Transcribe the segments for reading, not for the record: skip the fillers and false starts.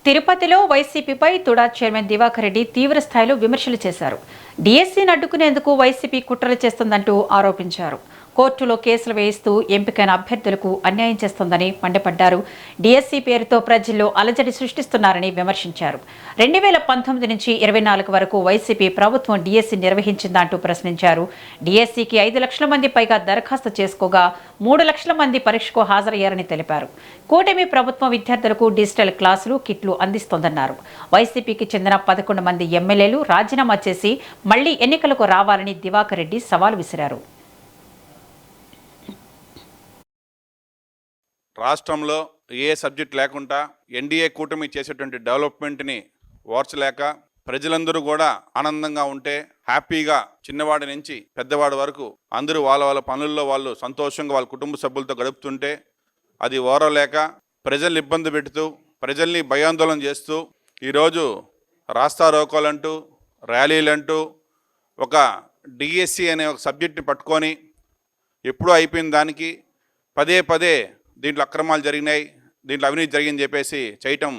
తిరుపతిలో వైసీపీపై తుడా చైర్మన్ దివాకర్ రెడ్డి తీవ్ర స్థాయిలో విమర్శలు చేశారు. డీఎస్సీని అడ్డుకునేందుకు వైసీపీ కుట్రలు చేస్తుందంటూ ఆరోపించారు. కోర్టులో కేసులు వేయిస్తూ ఎంపికైన అభ్యర్థులకు అన్యాయం చేస్తోందని మండిపడ్డారు. డీఎస్సీ పేరుతో ప్రజల్లో అలజడి సృష్టిస్తున్నారని విమర్శించారు. 2019 నుంచి 24 వరకు వైసీపీ ప్రభుత్వం డీఎస్సీ నిర్వహించిందంటూ ప్రశ్నించారు. డీఎస్సీకి 5 లక్షల మంది పైగా దరఖాస్తు చేసుకోగా 3 లక్షల మంది పరీక్షకు హాజరయ్యారని తెలిపారు. కూటమి ప్రభుత్వం విద్యార్థులకు డిజిటల్ క్లాసులు, కిట్లు అందిస్తోందన్నారు. వైసీపీకి చెందిన 11 మంది ఎమ్మెల్యేలు రాజీనామా చేసి మళ్లీ ఎన్నికలకు రావాలని దివాకర్ రెడ్డి సవాల్ విసిరారు. రాష్ట్రంలో ఏ సబ్జెక్ట్ లేకుండా ఎన్డీఏ కూటమి చేసేటువంటి డెవలప్మెంట్ని ఓర్చలేక ప్రజలందరూ కూడా ఆనందంగా ఉంటే హ్యాపీగా చిన్నవాడి నుంచి పెద్దవాడి వరకు అందరూ వాళ్ళ వాళ్ళ పనుల్లో వాళ్ళు సంతోషంగా వాళ్ళ కుటుంబ సభ్యులతో గడుపుతుంటే అది ఓరలేక ప్రజల్ని ఇబ్బంది పెడుతూ ప్రజల్ని భయాందోళన చేస్తూ ఈరోజు రాస్తారోకోలంటూ ర్యాలీలంటూ ఒక డిఎస్సి అనే ఒక సబ్జెక్ట్ని పట్టుకొని ఎప్పుడూ అయిపోయిన దానికి పదే పదే దీంట్లో అక్రమాలు జరిగినాయి, దీంట్లో అవినీతి జరిగిందని చెప్పేసి చేయటం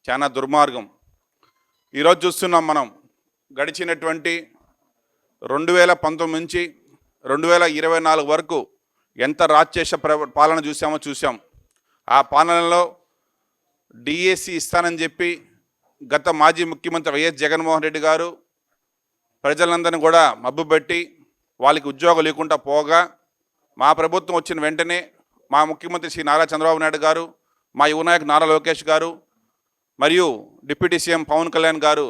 చాలా దుర్మార్గం. ఈరోజు చూస్తున్నాం మనం గడిచినటువంటి 2019 నుంచి 2024 వరకు ఎంత రాజేష పాలన చూసాం. ఆ పాలనలో డిఎస్సి ఇస్తానని చెప్పి గత మాజీ ముఖ్యమంత్రి వైఎస్ జగన్మోహన్ రెడ్డి గారు ప్రజలందరినీ కూడా మభ్యపెట్టి వాళ్ళకి ఉద్యోగాలు లేకుండా పోగా మా ప్రభుత్వం వచ్చిన వెంటనే మా ముఖ్యమంత్రి శ్రీ నారా చంద్రబాబు నాయుడు గారు, మా యువనాయకు నారా లోకేష్ గారు మరియు డిప్యూటీ సీఎం పవన్ కళ్యాణ్ గారు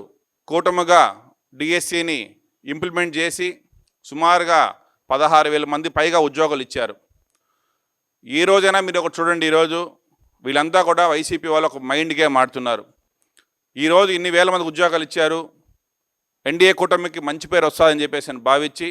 కూటమిగా డిఎస్సిని ఇంప్లిమెంట్ చేసి సుమారుగా 16,000 మంది పైగా ఉద్యోగాలు ఇచ్చారు. ఈ రోజైనా మీరు ఒకటి చూడండి, ఈరోజు వీళ్ళంతా కూడా వైసీపీ వాళ్ళు ఒక మైండ్ గేమ్ ఆడుతున్నారు. ఈరోజు ఇన్ని వేల మంది ఉద్యోగాలు ఇచ్చారు, ఎన్డీఏ కూటమికి మంచి పేరు వస్తుందని చెప్పేసి భావించి